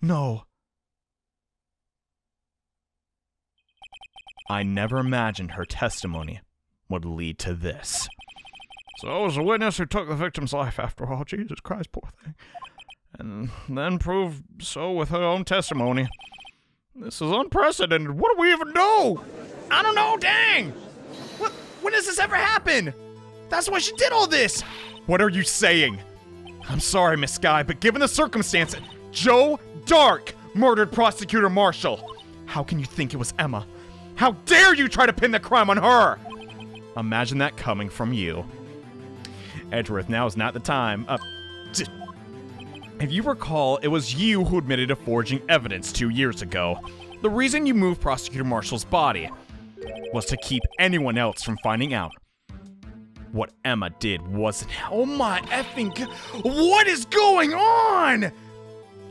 No. I never imagined her testimony would lead to this. So it was a witness who took the victim's life after all. Jesus Christ, poor thing. And then proved so with her own testimony. This is unprecedented. What do we even do? I don't know, dang! When does this ever happen? That's why she did all this! What are you saying? I'm sorry, Miss Sky, but given the circumstances, Joe Dark murdered Prosecutor Marshall. How can you think it was Emma? How dare you try to pin the crime on her? Imagine that coming from you. Edgeworth, now is not the time. If you recall, it was you who admitted to forging evidence 2 years ago. The reason you moved Prosecutor Marshall's body was to keep anyone else from finding out. What Emma did wasn't. Oh my effing. What is going on?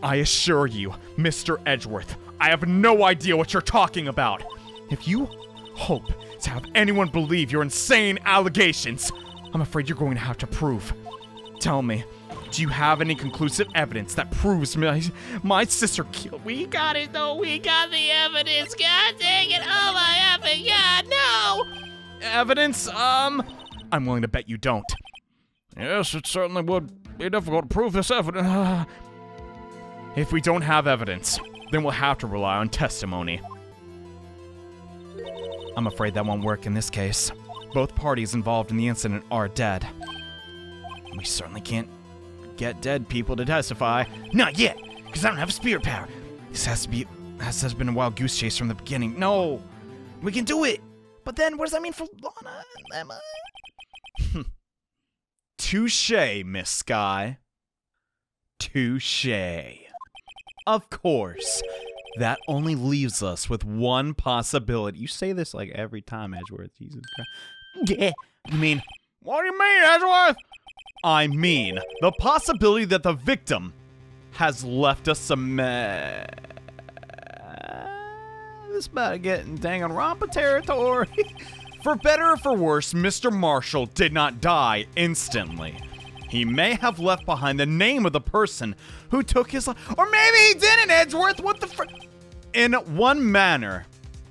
I assure you, Mr. Edgeworth, I have no idea what you're talking about. If you hope to have anyone believe your insane allegations, I'm afraid you're going to have to prove. Tell me, do you have any conclusive evidence that proves my sister killed? We got it though, we got the evidence, god dang it, oh my effing god, no! Evidence? I'm willing to bet you don't. Yes, it certainly would be difficult to prove this evidence. If we don't have evidence, then we'll have to rely on testimony. I'm afraid that won't work in this case. Both parties involved in the incident are dead. We certainly can't get dead people to testify. Not yet, because I don't have spirit power. This has been a wild goose chase from the beginning. No, we can do it. But then, what does that mean for Lana and Emma? Touché, Miss Sky. Touché. Of course. That only leaves us with one possibility. You say this like every time, Edgeworth. Jesus Christ. Yeah. You mean, what do you mean, Edgeworth? I mean, the possibility that the victim has left us a mess. This about to get in dang on rompa territory. For better or for worse, Mr. Marshall did not die instantly. He may have left behind the name of the person who took his life. Or maybe he didn't, Edgeworth! What the in one manner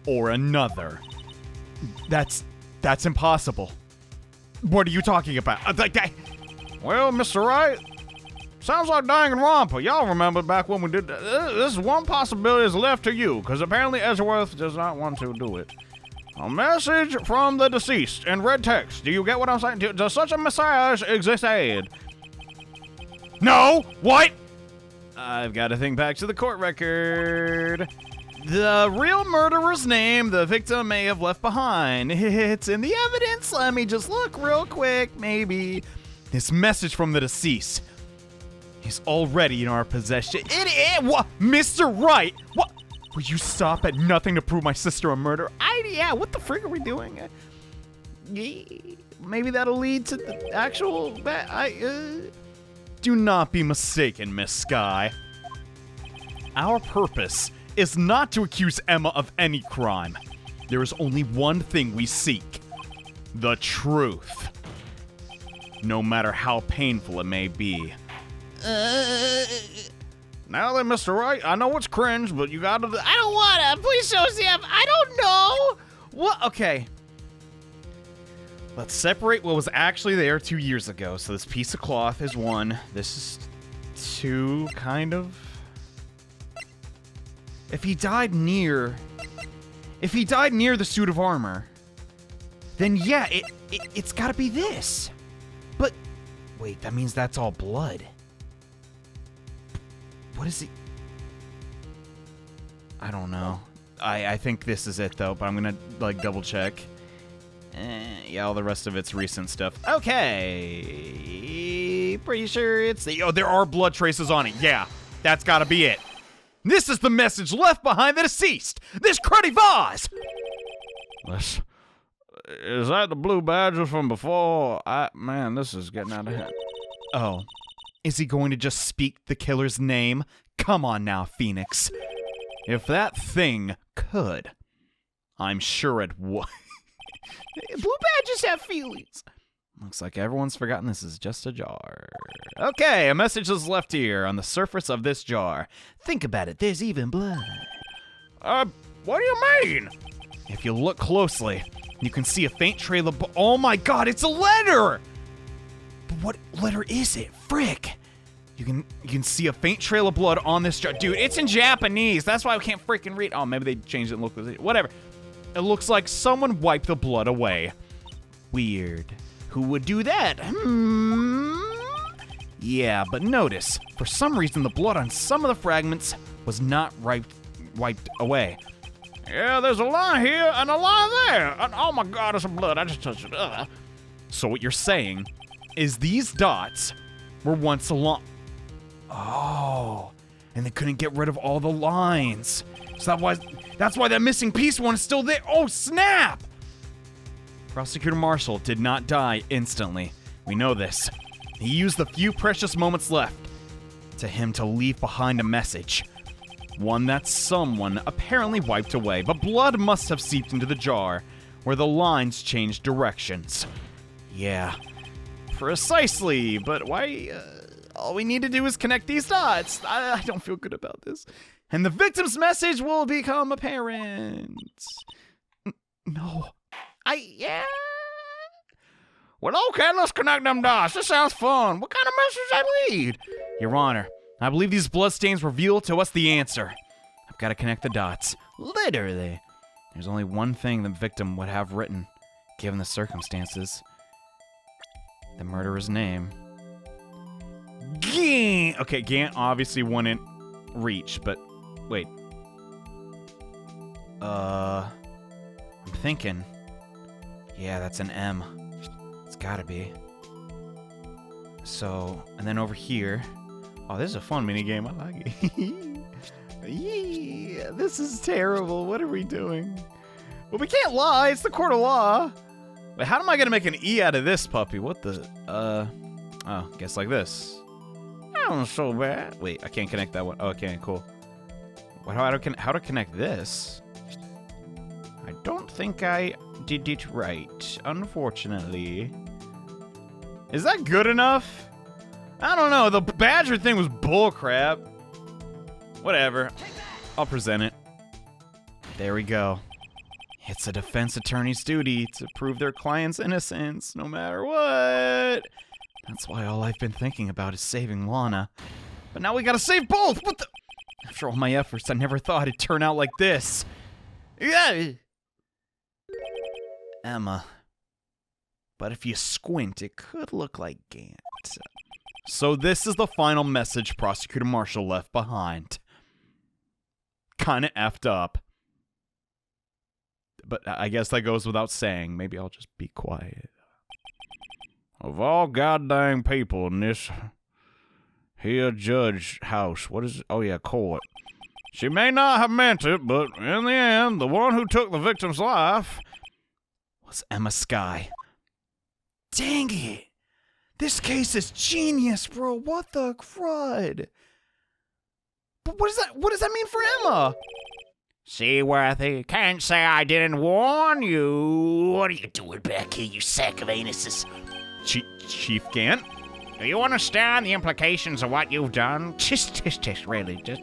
or another. That's impossible. What are you talking about? Well, Mr. Wright, sounds like dying in Rompa. Y'all remember back when we did that. This is one possibility is left to you, because apparently Edgeworth does not want to do it. A message from the deceased in red text. Do you get what I'm saying? Does such a message exist? No! What? I've got to think back to the court record. The real murderer's name the victim may have left behind. It's in the evidence. Let me just look real quick, maybe. This message from the deceased is already in our possession. What? Mr. Wright? What? Will you stop at nothing to prove my sister a murderer? Yeah, what the frig are we doing? Maybe that'll lead to the actual... Do not be mistaken, Miss Sky. Our purpose is not to accuse Emma of any crime. There is only one thing we seek. The truth. No matter how painful it may be. Now then, Mr. Wright, I know it's cringe, but you gotta... I don't wanna! Please show Sam! I don't know! What? Okay. Let's separate what was actually there 2 years ago. So this piece of cloth is one. This is two, kind of. If he died near the suit of armor, then yeah, it's gotta be this. But, wait, that means that's all blood. What is he? I don't know. I think this is it, though, but I'm gonna, double check. Yeah, all the rest of it's recent stuff. Okay. Pretty sure it's the... Oh, there are blood traces on it. Yeah, that's gotta be it. This is the message left behind the deceased. This cruddy vase. Is that the blue badger from before? Man, this is getting out of hand. Oh. Is he going to just speak the killer's name? Come on now, Phoenix. If that thing could, I'm sure it would. Blue badgers have feelings. Looks like everyone's forgotten this is just a jar. Okay, a message is left here on the surface of this jar. Think about it, there's even blood. What do you mean? If you look closely, you can see a faint trail of oh my god, it's a letter! But what letter is it? Frick! You can see a faint trail of blood on this jar. Dude, it's in Japanese. That's why I can't freaking read. Oh, maybe they changed it and looked at it. Whatever. It looks like someone wiped the blood away. Weird. Who would do that? Yeah, but notice, for some reason the blood on some of the fragments was not wiped away. Yeah, there's a line here and a line there. And oh my god, it's some blood. I just touched it. So what you're saying is these dots were once a line. Oh, and they couldn't get rid of all the lines. So that's why that missing piece one is still there. Oh, snap! Prosecutor Marshall did not die instantly. We know this. He used the few precious moments left to him to leave behind a message. One that someone apparently wiped away, but blood must have seeped into the jar where the lines changed directions. Yeah, precisely, but why... all we need to do is connect these dots. I don't feel good about this. And the victim's message will become apparent. No. Yeah. Well, okay, let's connect them dots. This sounds fun. What kind of message I read? Your Honor, I believe these bloodstains reveal to us the answer. I've got to connect the dots. Literally. There's only one thing the victim would have written, given the circumstances. The murderer's name. Gant! Okay, Gant obviously wouldn't reach, but wait. I'm thinking. Yeah, that's an M. It's gotta be. So, and then over here. Oh, this is a fun minigame. I like it. Yeah, this is terrible. What are we doing? Well, we can't lie. It's the court of law. Wait, how am I gonna make an E out of this puppy? What the, oh, guess like this. That one's so bad. Wait, I can't connect that one. Oh, okay, cool. How to connect this? I don't think I did it right, unfortunately. Is that good enough? I don't know. The badger thing was bullcrap. Whatever. I'll present it. There we go. It's a defense attorney's duty to prove their client's innocence, no matter what. That's why all I've been thinking about is saving Lana. But now we gotta save both! What the? After all my efforts, I never thought it'd turn out like this. Yeah. Emma. But if you squint, it could look like Gant. So this is the final message Prosecutor Marshall left behind. Kinda effed up. But I guess that goes without saying. Maybe I'll just be quiet. Of all goddamn people in this here judge house, what is it? Oh yeah, court. She may not have meant it, but in the end, the one who took the victim's life was Emma Skye. Dang it! This case is genius, bro. What the crud? But what does that mean for Emma? Seaworthy, can't say I didn't warn you. What are you doing back here, you sack of anuses? Chief Gant? Do you understand the implications of what you've done? Just really, just...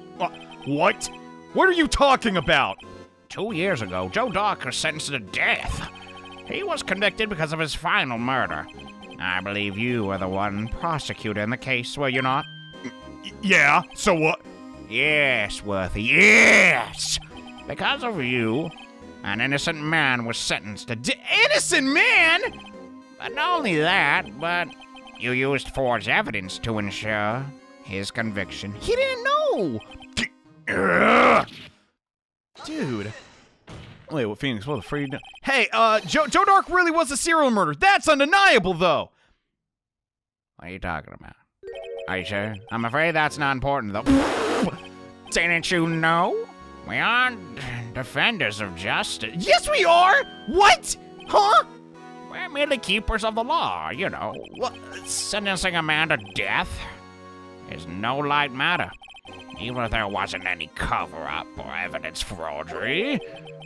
What? What are you talking about? 2 years ago, Joe Dock was sentenced to death. He was convicted because of his final murder. I believe you were the one prosecuting the case, were you not? Yeah, so what? Yes, Worthy, yes! Because of you, an innocent man was sentenced to innocent man?! But not only that, but you used forged evidence to ensure his conviction. He didn't know! Dude. Wait, what, Phoenix? What the freak are you doing? Hey, Joe Dark really was a serial murderer. That's undeniable, though! What are you talking about? Are you sure? I'm afraid that's not important, though. Didn't you know? We aren't defenders of justice. Yes, we are! What? Huh? We're merely keepers of the law, you know. Sentencing a man to death is no light matter. Even if there wasn't any cover-up or evidence forgery,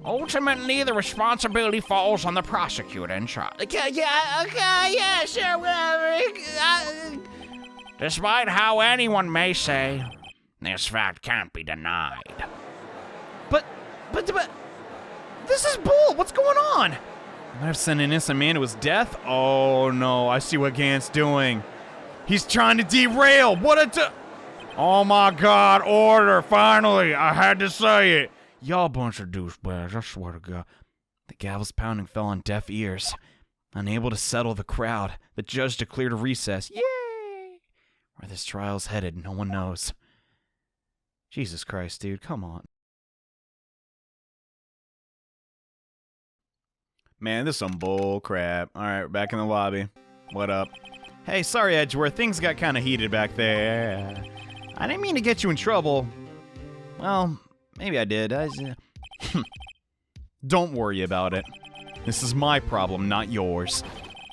ultimately the responsibility falls on the prosecutor in charge. Yeah, sure, whatever. Despite how anyone may say, this fact can't be denied. But, this is bull. What's going on? I've sent an innocent man to his death? Oh no, I see what Gant's doing. He's trying to derail. Oh my God, order, finally. I had to say it. Y'all bunch of douchebags, I swear to God. The gavel's pounding fell on deaf ears. Unable to settle the crowd, the judge declared a recess. Yay! Where this trial's headed, no one knows. Jesus Christ, dude, come on. Man, this is some bull crap. Alright, we're back in the lobby. What up? Hey, sorry, Edgeworth, things got kind of heated back there. I didn't mean to get you in trouble. Well, maybe I did. Don't worry about it. This is my problem, not yours.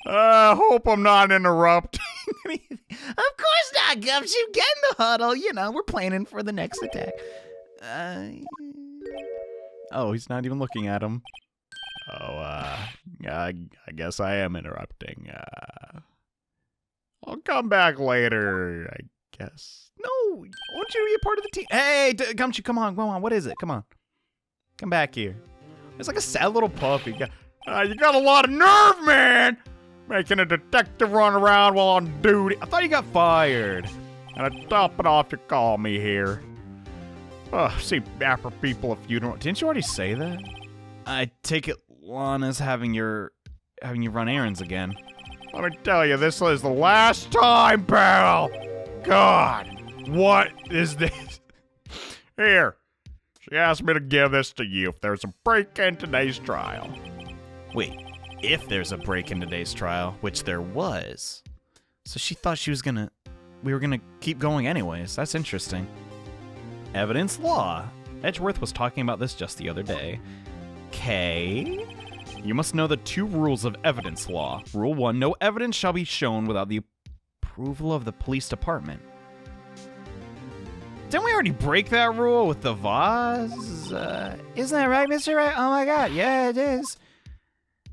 I hope I'm not interrupting. Of course not, Gumshoe. Get in the huddle. You know, we're planning for the next attack. Oh, he's not even looking at him. I guess I am interrupting. I'll come back later, I guess. No, won't you be a part of the team? Hey, Gumshoe, come on. What is it? Come on. Come back here. It's like a sad little puppy. You got a lot of nerve, man! Making a detective run around while on duty. I thought you got fired. And I top it off to call me here. See dapper people if you don't. Didn't you already say that? I take it Lana's having you run errands again. Let me tell you, this is the last time, pal! God, what is this? Here, she asked me to give this to you if there's a break in today's trial. Wait, if there's a break in today's trial, which there was. So she thought we were gonna keep going anyways. That's interesting. Evidence law. Edgeworth was talking about this just the other day. Okay. You must know the 2 rules of evidence law. Rule 1, no evidence shall be shown without the approval of the police department. Didn't we already break that rule with the vase? Isn't that right, Mr. Wright? Oh my God, yeah, it is.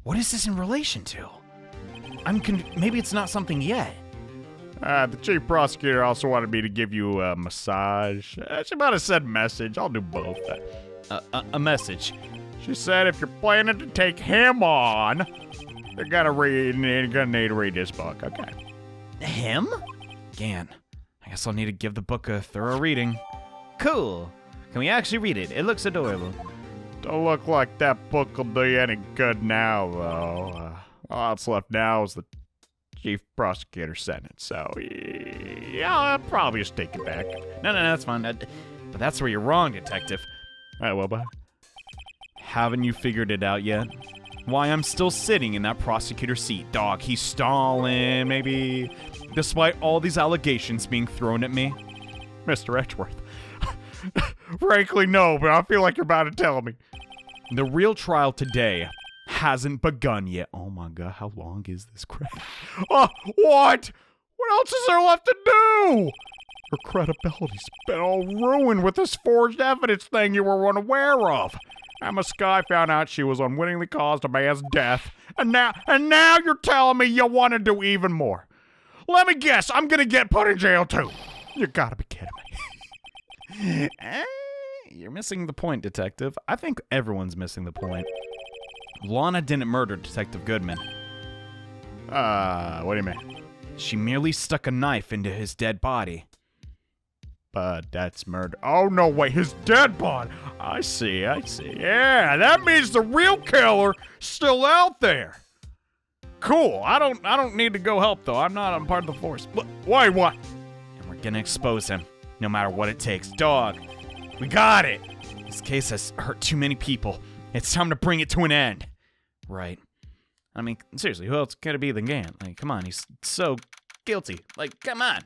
What is this in relation to? Maybe it's not something yet. The chief prosecutor also wanted me to give you a massage. She might have said message. I'll do both. A message. She said if you're planning to take him on, you're gonna need to read this book. Okay. Him? Gant. I guess I'll need to give the book a thorough reading. Cool. Can we actually read it? It looks adorable. Don't look like that book will do you any good now, though. All that's left now is the chief prosecutor's sentence, so yeah, I'll probably just take it back. No, that's fine. But that's where you're wrong, detective. All right, well, bye. Haven't you figured it out yet? Why I'm still sitting in that prosecutor's seat, dog. He's stalling, maybe, despite all these allegations being thrown at me. Mr. Edgeworth. Frankly, no, but I feel like you're about to tell me. The real trial today hasn't begun yet. Oh my God, how long is this crap? What? What else is there left to do? Her credibility's been all ruined with this forged evidence thing you were unaware of. Emma Skye found out she was unwittingly caused a man's death, and now you're telling me you want to do even more. Let me guess, I'm gonna get put in jail too. You gotta be kidding me. You're missing the point, detective. I think everyone's missing the point. Lana didn't murder Detective Goodman. What do you mean? She merely stuck a knife into his dead body. But that's murder. Oh, no, wait, his dead body. I see. Yeah, that means the real killer's still out there. Cool. I don't need to go help, though. I'm part of the force. Wait, what? And we're gonna expose him, no matter what it takes. Dog, we got it. This case has hurt too many people. It's time to bring it to an end. Right. I mean, seriously, who else could it be than Gant? Like, come on, he's so guilty. Like, come on.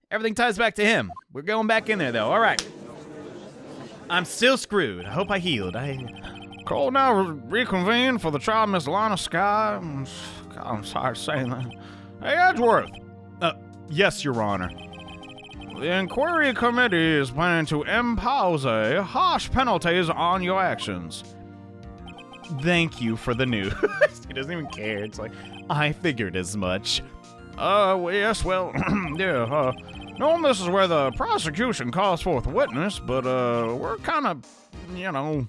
Everything ties back to him. We're going back in there, though. All right. I'm still screwed. I hope I healed. Call now reconvene for the trial of Miss Lana Skye. I'm sorry to say that. Hey, Edgeworth. Yes, Your Honor. The inquiry committee is planning to impose harsh penalties on your actions. Thank you for the news. He doesn't even care. It's like, I figured as much. Yes, well, yeah, knowing this is where the prosecution calls forth a witness, but, we're kind of, you know,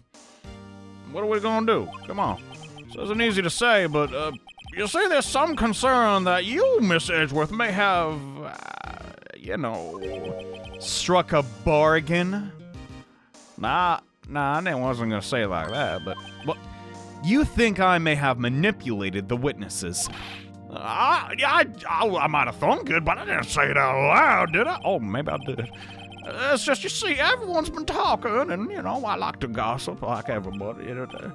what are we gonna do? Come on. This isn't easy to say, but, you see, there's some concern that you, Miss Edgeworth, may have, you know... Struck a bargain? Nah, I wasn't gonna say it like that, but... You think I may have manipulated the witnesses? I might have thought good, but I didn't say it out loud, did I? Oh, maybe I did. It's just, you see, everyone's been talking, and, you know, I like to gossip like everybody. You know.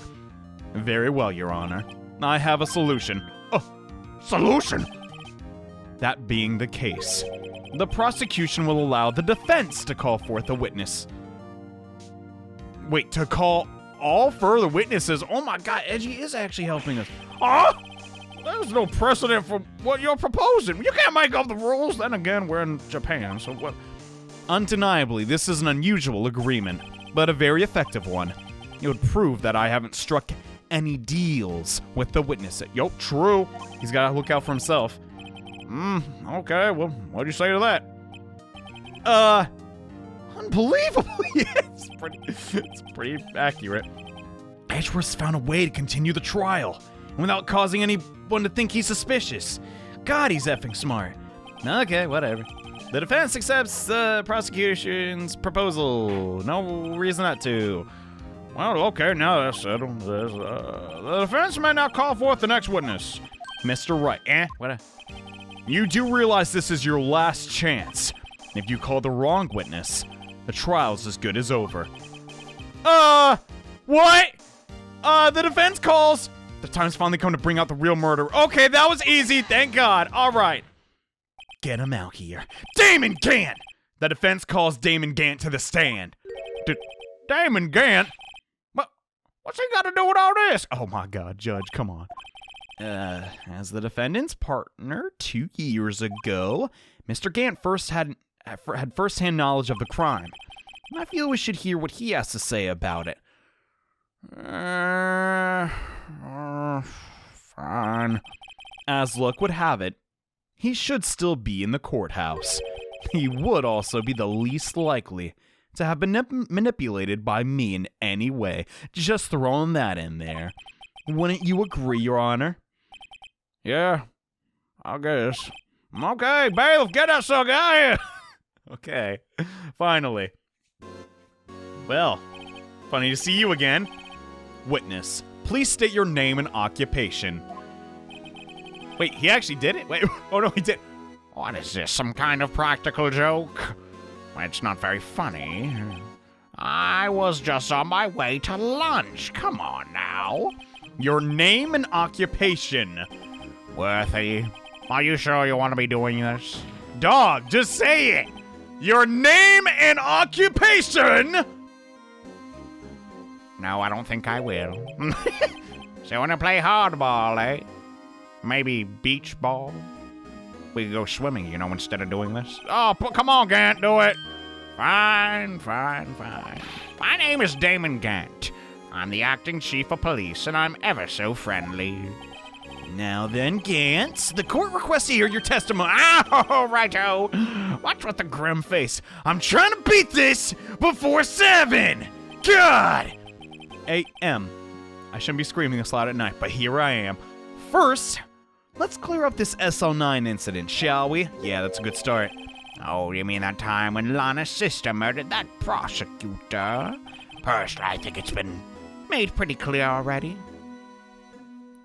Very well, Your Honor. I have a solution. Oh, solution? That being the case, the prosecution will allow the defense to call forth a witness. Wait, to call all further witnesses? Oh my god, Edgy is actually helping us. Huh? There's no precedent for what you're proposing. You can't make up the rules. Then again, we're in Japan, so what? Undeniably, this is an unusual agreement, but a very effective one. It would prove that I haven't struck any deals with the witness. Yo, true. He's got to look out for himself. Okay, well, what do you say to that? Unbelievable. Yeah, it's pretty accurate. Edgeworth's found a way to continue the trial without causing anyone to think he's suspicious. God, he's effing smart. Okay, whatever. The defense accepts the prosecution's proposal. No reason not to. Well, okay, now that's settled. The defense may now call forth the next witness. Mr. Wright. What? You do realize this is your last chance. If you call the wrong witness, the trial's as good as over. What? The defense calls. The time's finally come to bring out the real murderer. Okay, that was easy, thank God. All right. Get him out here. Damon Gant! The defense calls Damon Gant to the stand. Damon Gant? What's he got to do with all this? Oh my God, Judge, come on. As the defendant's partner 2 years ago, Mr. Gant had first-hand knowledge of the crime. And I feel we should hear what he has to say about it. Fine. As luck would have it, he should still be in the courthouse. He would also be the least likely to have been manipulated by me in any way. Just throwing that in there. Wouldn't you agree, Your Honor? Yeah, I guess. Okay, bailiff, get that sucker out here! Okay, finally. Well, funny to see you again. Witness, please state your name and occupation. Wait, he actually did it? Wait, oh no, he did. What is this, some kind of practical joke? It's not very funny. I was just on my way to lunch. Come on now. Your name and occupation. Worthy, are you sure you want to be doing this? Dog, just say it. Your name and occupation. No, I don't think I will. So you want to play hardball, eh? Maybe beach ball? We could go swimming, you know, instead of doing this. Oh, come on, Gant, do it. Fine. My name is Damon Gant. I'm the acting chief of police, and I'm ever so friendly. Now then, Gant, the court requests to hear your testimony. Oh, righto. What's with the grim face? I'm trying to beat this before 7. God! A.M. I shouldn't be screaming this loud at night, but here I am. First, let's clear up this SL9 incident, shall we? Yeah, that's a good start. Oh, you mean that time when Lana's sister murdered that prosecutor? Personally, I think it's been made pretty clear already.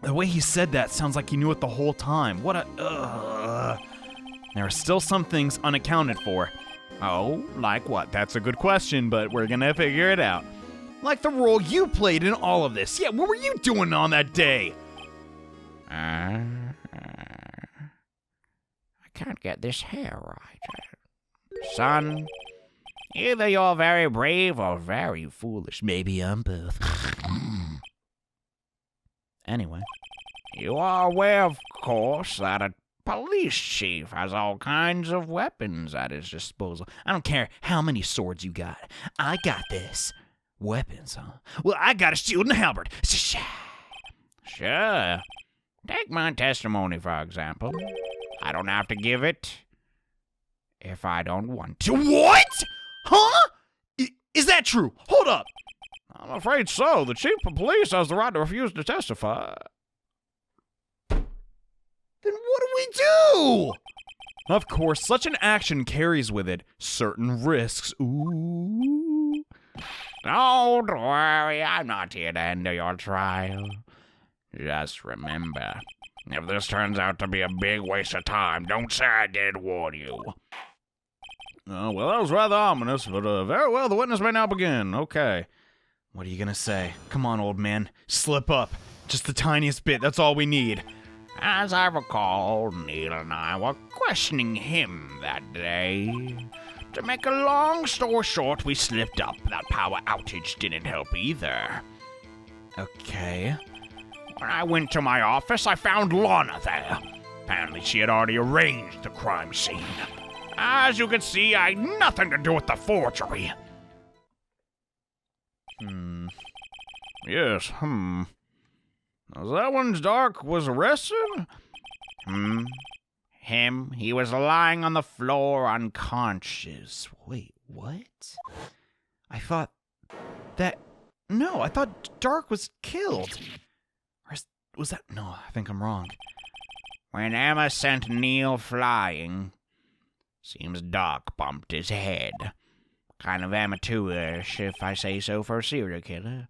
The way he said that sounds like he knew it the whole time. What a... There are still some things unaccounted for. Oh, like what? That's a good question, but we're gonna figure it out. Like the role you played in all of this. Yeah, what were you doing on that day? I can't get this hair right. Son, either you're very brave or very foolish. Maybe I'm both. Anyway, you are aware, of course, that a police chief has all kinds of weapons at his disposal. I don't care how many swords you got. I got this. Weapons, huh? Well, I got a shield and a halberd. Sure. Take my testimony, for example. I don't have to give it if I don't want to. What? Huh? Is that true? Hold up. I'm afraid so. The chief of police has the right to refuse to testify. Then what do we do? Of course, such an action carries with it certain risks. Ooh. Don't worry, I'm not here to end your trial. Just remember, if this turns out to be a big waste of time, don't say I didn't warn you. Oh, well, that was rather ominous, but very well, the witness may now begin. Okay. What are you gonna say? Come on, old man. Slip up. Just the tiniest bit, that's all we need. As I recall, Neil and I were questioning him that day. To make a long story short, we slipped up. That power outage didn't help either. Okay. When I went to my office, I found Lana there. Apparently, she had already arranged the crime scene. As you can see, I had nothing to do with the forgery. Yes, Was that when Dark was arrested? Him, he was lying on the floor unconscious. Wait, what? I thought that... No, I thought Dark was killed. Or was that... No, I think I'm wrong. When Emma sent Neil flying, seems Dark bumped his head. Kind of amateurish, if I say so, for a serial killer.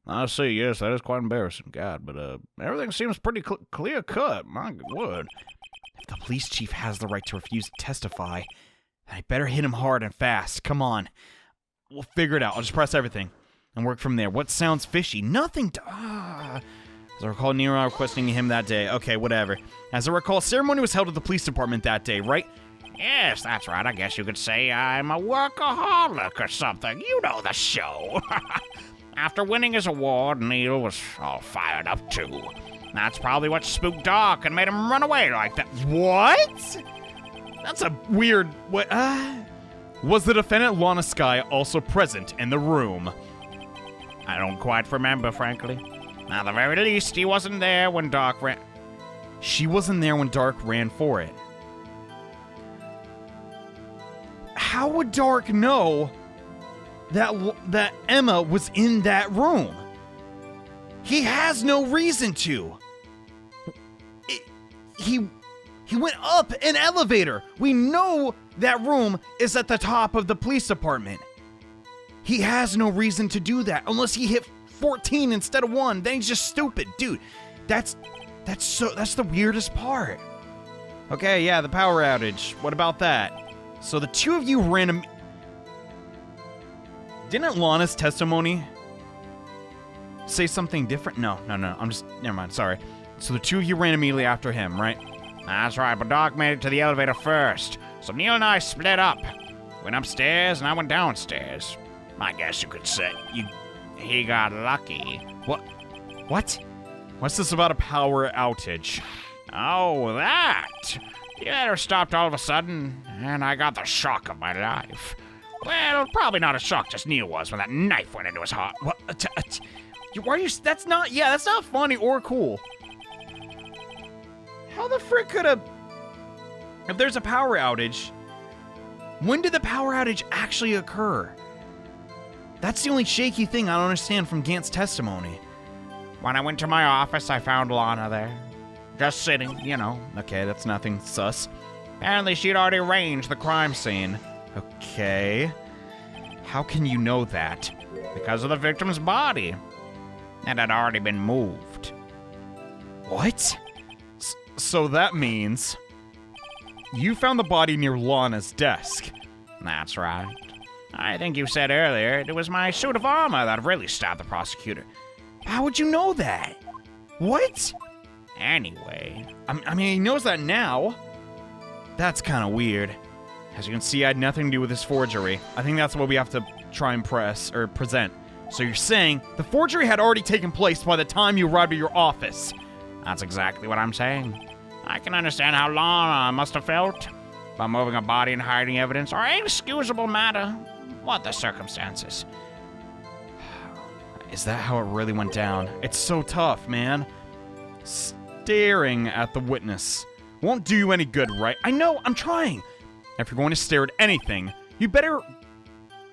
I see, yes, that is quite embarrassing, God, but everything seems pretty clear-cut, my word. If the police chief has the right to refuse to testify, then I better hit him hard and fast. Come on. We'll figure it out. I'll just press everything and work from there. What sounds fishy? Nothing to... As I recall, Nero requesting him that day. Okay, whatever. As I recall, ceremony was held at the police department that day, right? Yes, that's right. I guess you could say I'm a workaholic or something. You know the show. After winning his award, Neil was all fired up, too. That's probably what spooked Dark and made him run away like that. What? That's a weird... What? Was the defendant Lana Skye also present in the room? I don't quite remember, frankly. At the very least, he wasn't there when Dark ran... She wasn't there when Dark ran for it. How would Dark know that Emma was in that room? He has no reason to. He went up an elevator. We know that room is at the top of the police department. He has no reason to do that unless he hit 14 instead of 1. Then he's just stupid, dude. That's the weirdest part. Okay, yeah, the power outage. What about that? So the two of you ran Didn't Lana's testimony say something different? No. Never mind, sorry. So the two of you ran immediately after him, right? That's right, but Dark made it to the elevator first. So Neil and I split up. Went upstairs and I went downstairs. I guess you could say he got lucky. What? What's this about a power outage? Oh, that! The elevator stopped all of a sudden, and I got the shock of my life. Well, probably not as shocked as Neil was when that knife went into his heart. What? Why are you... That's not funny or cool. How the frick could a... If there's a power outage, when did the power outage actually occur? That's the only shaky thing I don't understand from Gant's testimony. When I went to my office, I found Lana there. Just sitting, you know. Okay, that's nothing sus. Apparently she'd already arranged the crime scene. Okay. How can you know that? Because of the victim's body. It had already been moved. What? So that means you found the body near Lana's desk. That's right. I think you said earlier it was my suit of armor that really stabbed the prosecutor. How would you know that? What? Anyway. I mean, he knows that now. That's kind of weird. As you can see, I had nothing to do with this forgery. I think that's what we have to try and present. So you're saying the forgery had already taken place by the time you arrived at your office. That's exactly what I'm saying. I can understand how Lana must have felt by moving a body and hiding evidence are inexcusable matter. What the circumstances? Is that how it really went down? It's so tough, man. Staring at the witness won't do you any good, right? I know, I'm trying. If you're going to stare at anything, you better...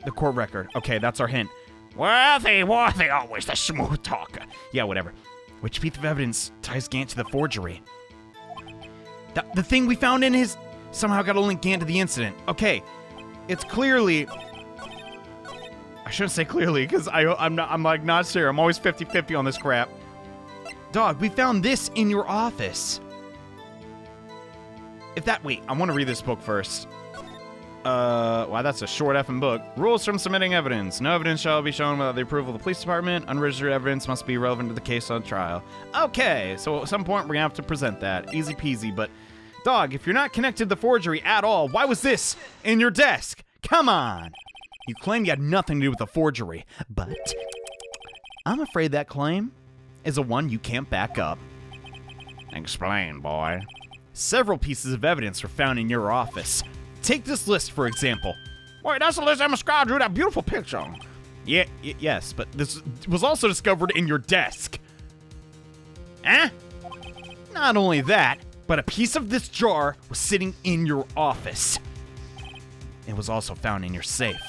The court record. Okay, that's our hint. Worthy, always the smooth talker. Yeah, whatever. Which piece of evidence ties Gant to the forgery? The thing we found in his... Somehow got to link Gant to the incident. Okay, it's clearly... I shouldn't say clearly, because I'm like not sure. I'm always 50-50 on this crap. Dog, we found this in your office. Wait, I want to read this book first. Wow, that's a short effing book. Rules from submitting evidence. No evidence shall be shown without the approval of the police department. Unregistered evidence must be relevant to the case on trial. Okay, so at some point we're gonna have to present that. Easy peasy, but dog, if you're not connected to the forgery at all, why was this in your desk? Come on! You claim you had nothing to do with the forgery, but I'm afraid that claim is a one you can't back up. Explain, boy. Several pieces of evidence were found in your office. Take this list, for example. Wait, that's the list Emma Scott drew that beautiful picture on. Yes, but this was also discovered in your desk. Eh? Not only that, but a piece of this jar was sitting in your office. It was also found in your safe.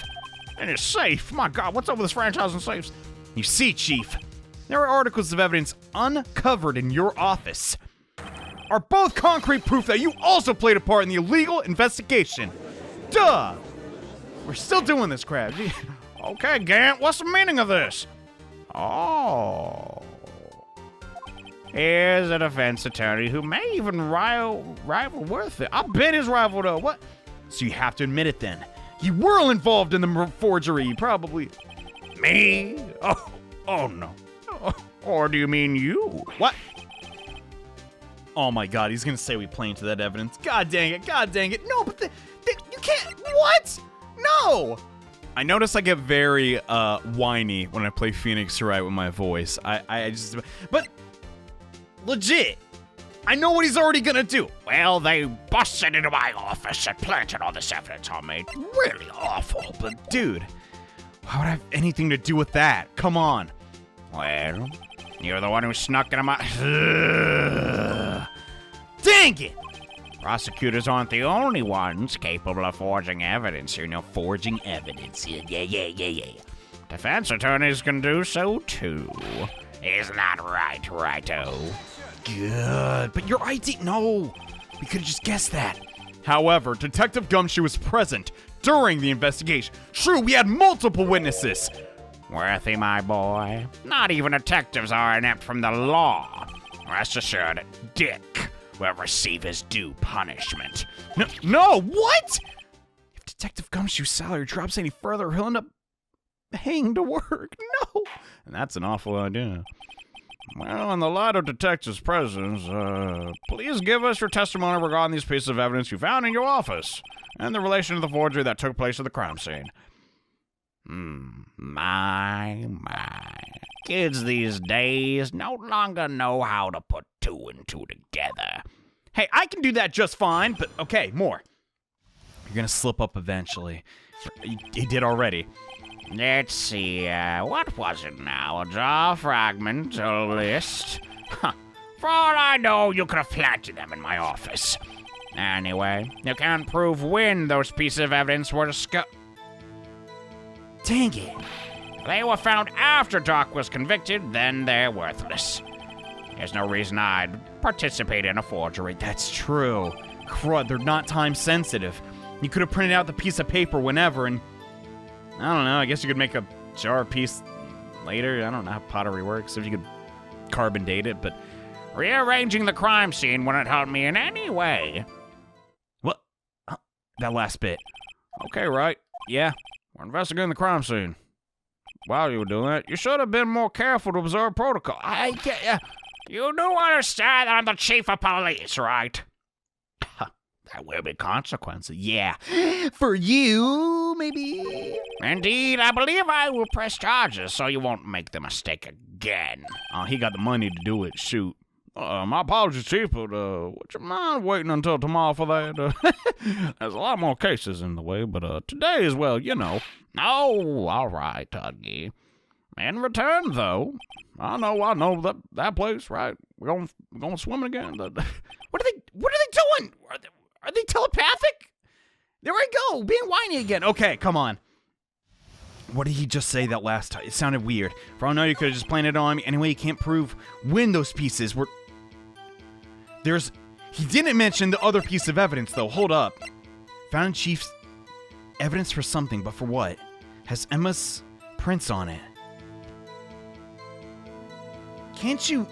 In your safe? My God, what's up with this franchise and safes? You see, Chief, there are articles of evidence uncovered in your office. Are both concrete proof that you also played a part in the illegal investigation. Duh! We're still doing this crap. Okay, Gant, what's the meaning of this? Oh. Here's a defense attorney who may even rival Worthy. I'll bet his rival, though. What? So you have to admit it then. You were involved in the forgery, probably. Me? Oh no. Or do you mean you? What? Oh my God, he's gonna say we play into that evidence. God dang it. No, but you can't. What? No! I notice I get very whiny when I play Phoenix Wright with my voice. I just, but legit, I know what he's already gonna do. Well, they busted into my office and planted all this evidence on me. Really awful. But dude, why would I have anything to do with that? Come on. Well, you're the one who snuck into my... Dang it! Prosecutors aren't the only ones capable of forging evidence. You know, forging evidence. Yeah. Defense attorneys can do so, too. Isn't that right, righto? Good, but your ID... No, we could have just guessed that. However, Detective Gumshoe was present during the investigation. True, we had multiple witnesses. Worthy, my boy. Not even detectives are inept from the law. Rest assured, Dick will receive his due punishment. No, what? If Detective Gumshoe's salary drops any further, he'll end up paying to work. No. And that's an awful idea. Well, in the light of detectives' presence, please give us your testimony regarding these pieces of evidence you found in your office and the relation to the forgery that took place at the crime scene. My. Kids these days no longer know how to put two and two together. Hey, I can do that just fine, but okay, more. You're gonna slip up eventually. He did already. Let's see, what was it now? A jaw fragment, a list? Huh. For all I know, you could have planted them in my office. Anyway, you can't prove when those pieces of evidence were discovered. Dang it. They were found after Doc was convicted, then they're worthless. There's no reason I'd participate in a forgery. That's true. Crud, they're not time sensitive. You could have printed out the piece of paper whenever and... I don't know, I guess you could make a jar piece later. I don't know how pottery works, if you could carbon date it, but... Rearranging the crime scene wouldn't help me in any way. What? That last bit. Okay, right. Yeah. We're investigating the crime scene. While you were doing that, you should have been more careful to observe protocol. You do understand that I'm the chief of police, right? There will be consequences. Yeah. For you, maybe? Indeed, I believe I will press charges so you won't make the mistake again. Oh, he got the money to do it. Shoot. My apologies, Chief, but would you mind waiting until tomorrow for that? There's a lot more cases in the way, but today as well, you know. Oh, all right, Tuggy. In return, though, I know that place, right? We're going swimming again. What are they doing? Are they telepathic? There I go, being whiny again. Okay, come on. What did he just say that last time? It sounded weird. For all I know, you could have just planted it on me. Anyway, you can't prove when those pieces were... He didn't mention the other piece of evidence, though. Hold up. Found Chief's evidence for something, but for what? Has Emma's prints on it. Can't you...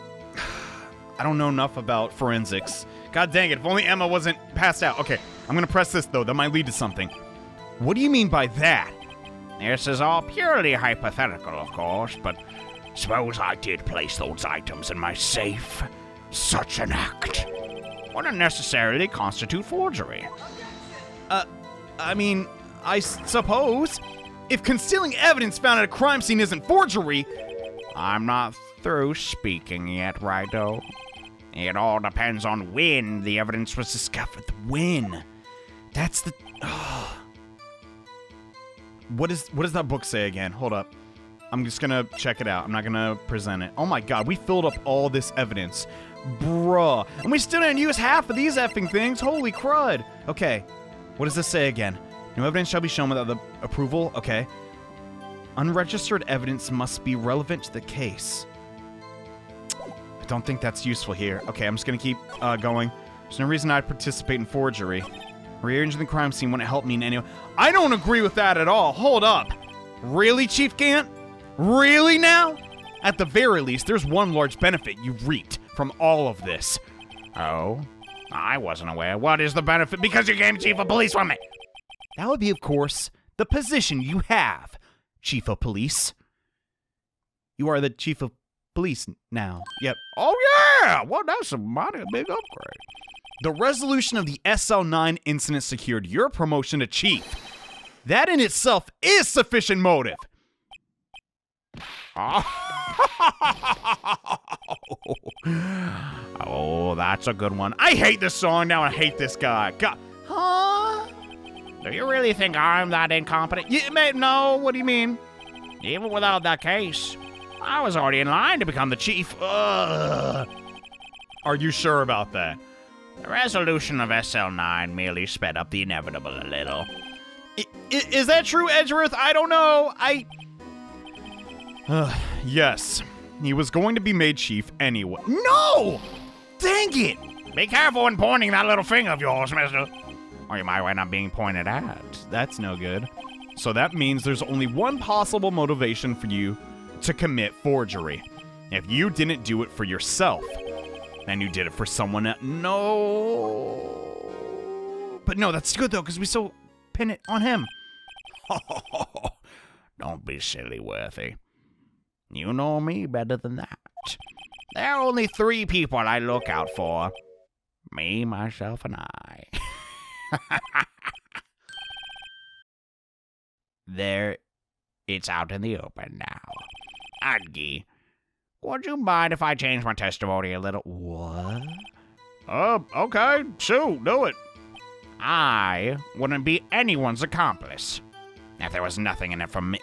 I don't know enough about forensics. God dang it, if only Emma wasn't passed out. Okay, I'm gonna press this, though. That might lead to something. What do you mean by that? This is all purely hypothetical, of course, but suppose I did place those items in my safe. Such an act wouldn't necessarily constitute forgery. I mean, I suppose. If concealing evidence found at a crime scene isn't forgery... I'm not through speaking yet, Rido. It all depends on when the evidence was discovered. When? That's the... What does that book say again? Hold up. I'm just gonna check it out. I'm not gonna present it. Oh my god, we filled up all this evidence. Bruh. And we still didn't use half of these effing things. Holy crud. Okay. What does this say again? No evidence shall be shown without the approval. Okay. Unregistered evidence must be relevant to the case. I don't think that's useful here. Okay, I'm just gonna keep going. There's no reason I'd participate in forgery. Rearranging the crime scene wouldn't help me in any way. I don't agree with that at all. Hold up. Really, Chief Gant? Really now? At the very least, there's one large benefit you reaped from all of this. Oh? I wasn't aware. What is the benefit? Because you became Chief of Police from me. That would be, of course, the position you have, Chief of Police. You are the Chief of Police now. Yep. Oh, yeah! Well, that's a mighty big upgrade. The resolution of the SL9 incident secured your promotion to Chief. That in itself is sufficient motive. Oh, that's a good one. I hate this song now. I hate this guy. God. Huh? Do you really think I'm that incompetent? No, what do you mean? Even without that case, I was already in line to become the chief. Ugh. Are you sure about that? The resolution of SL9 merely sped up the inevitable a little. Is that true, Edgeworth? I don't know. Yes. He was going to be made chief anyway. No! Dang it! Be careful when pointing that little finger of yours, mister. Or you might wind up being pointed at. That's no good. So that means there's only one possible motivation for you to commit forgery. If you didn't do it for yourself, then you did it for someone else. No. But no, that's good though, because we still pin it on him. Don't be silly, Worthy. You know me better than that. There are only 3 people I look out for. Me, myself, and I. There, it's out in the open now. Adgi, would you mind if I change my testimony a little? What? Okay, shoot, do it. I wouldn't be anyone's accomplice if there was nothing in it for me.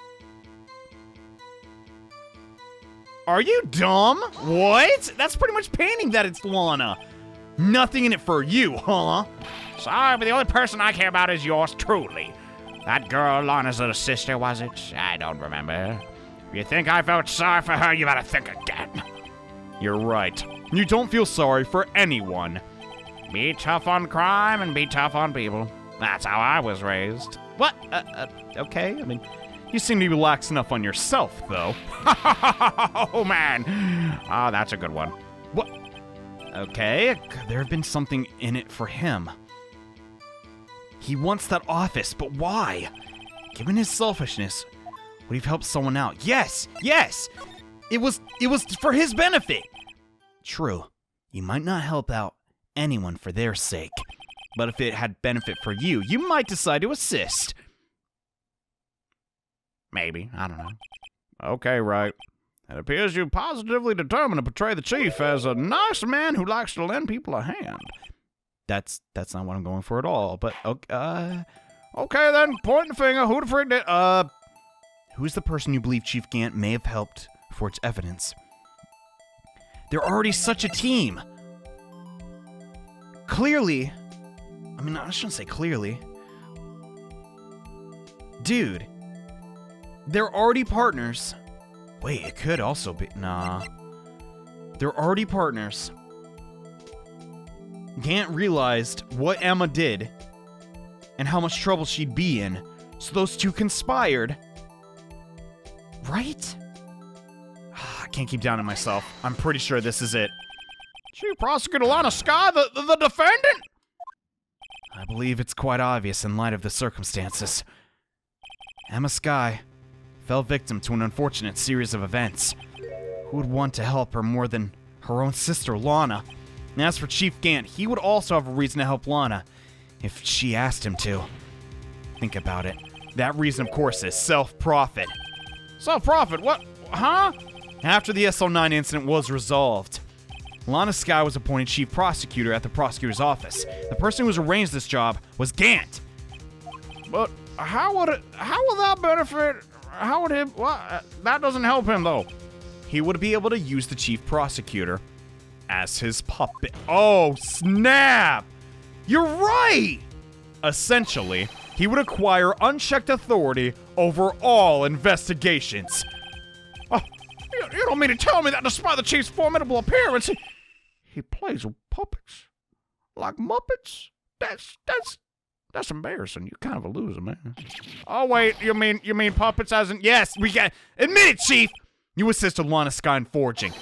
Are you dumb? What? That's pretty much painting that it's Lana. Nothing in it for you, huh? Sorry, but the only person I care about is yours truly. That girl, Lana's little sister, was it? I don't remember. If you think I felt sorry for her, you better think again. You're right. You don't feel sorry for anyone. Be tough on crime and be tough on people. That's how I was raised. What? Okay, I mean, you seem to be lax enough on yourself, though. Oh, man. Oh, that's a good one. What? Okay, there have been something in it for him. He wants that office, but why? Given his selfishness, would he have helped someone out? Yes! It was for his benefit. True, you might not help out anyone for their sake, but if it had benefit for you, you might decide to assist. Maybe, I don't know. Okay, right. It appears you positively determined to portray the chief as a nice man who likes to lend people a hand. That's not what I'm going for at all, but Okay then, point the finger. Who the frick did? Who's the person you believe Chief Gant may have helped forge evidence? They're already such a team. Clearly, I mean, I shouldn't say clearly. Dude, they're already partners. Wait, it could also be, nah. They're already partners. Gant realized what Emma did and how much trouble she'd be in, so those two conspired. Right? I can't keep down on myself. I'm pretty sure this is it. Chief Prosecutor Lana Sky, the defendant? I believe it's quite obvious in light of the circumstances. Emma Skye fell victim to an unfortunate series of events. Who would want to help her more than her own sister, Lana? And as for Chief Gant, he would also have a reason to help Lana, if she asked him to. Think about it. That reason, of course, is self-profit. Self-profit? What? Huh? After the SO9 incident was resolved, Lana Skye was appointed chief prosecutor at the prosecutor's office. The person who was arranged this job was Gant. But how will that benefit? How would him? What? That doesn't help him though. He would be able to use the chief prosecutor as his puppet. Oh, snap! You're right! Essentially, he would acquire unchecked authority over all investigations. Oh, you don't mean to tell me that despite the chief's formidable appearance, he plays with puppets? Like Muppets? That's embarrassing. You're kind of a loser, man. Oh, wait, you mean puppets as in... Yes, we got... Admit it, Chief! You assisted Lana Skye in forging.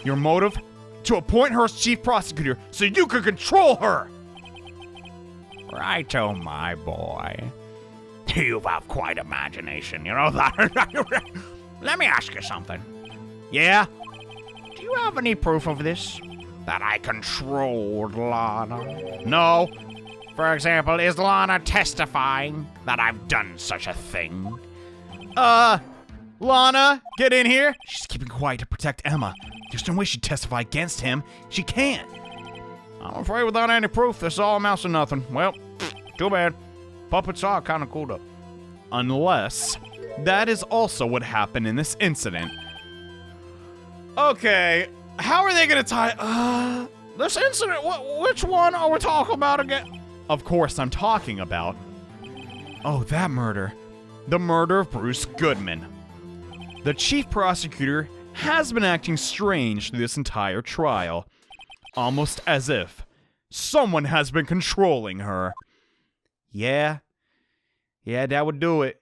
Your motive? To appoint her as chief prosecutor so you could control her! Righto, my boy. You have quite imagination, you know that? Let me ask you something. Yeah? Do you have any proof of this? That I controlled Lana? No. For example, is Lana testifying that I've done such a thing? Lana, get in here. She's keeping quiet to protect Emma. There's no way she'd testify against him. She can't. I'm afraid without any proof, this all amounts to nothing. Well, too bad. Puppets are kind of cooled up. Unless that is also what happened in this incident. Okay, how are they gonna tie... This incident, which one are we talking about again? Of course I'm talking about... Oh, that murder. The murder of Bruce Goodman. The chief prosecutor has been acting strange through this entire trial. Almost as if someone has been controlling her. Yeah, that would do it.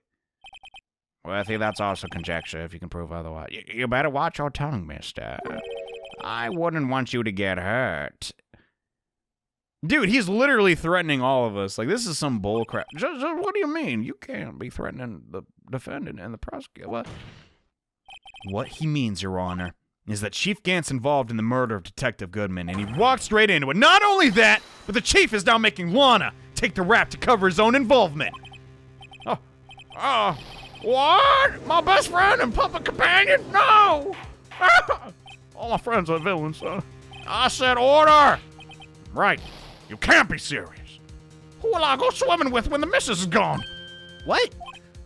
Well, I think that's also conjecture if you can prove otherwise. You better watch your tongue, mister. I wouldn't want you to get hurt. Dude, he's literally threatening all of us. Like, this is some bullcrap. Just, what do you mean? You can't be threatening the defendant and the prosecutor. What? What he means, Your Honor, is that Chief Gant's involved in the murder of Detective Goodman, and he walked straight into it. Not only that, but the chief is now making Lana take the rap to cover his own involvement. What? My best friend and puppet companion? No! All my friends are villains, so... I said order! Right. You can't be serious. Who will I go swimming with when the missus is gone? What?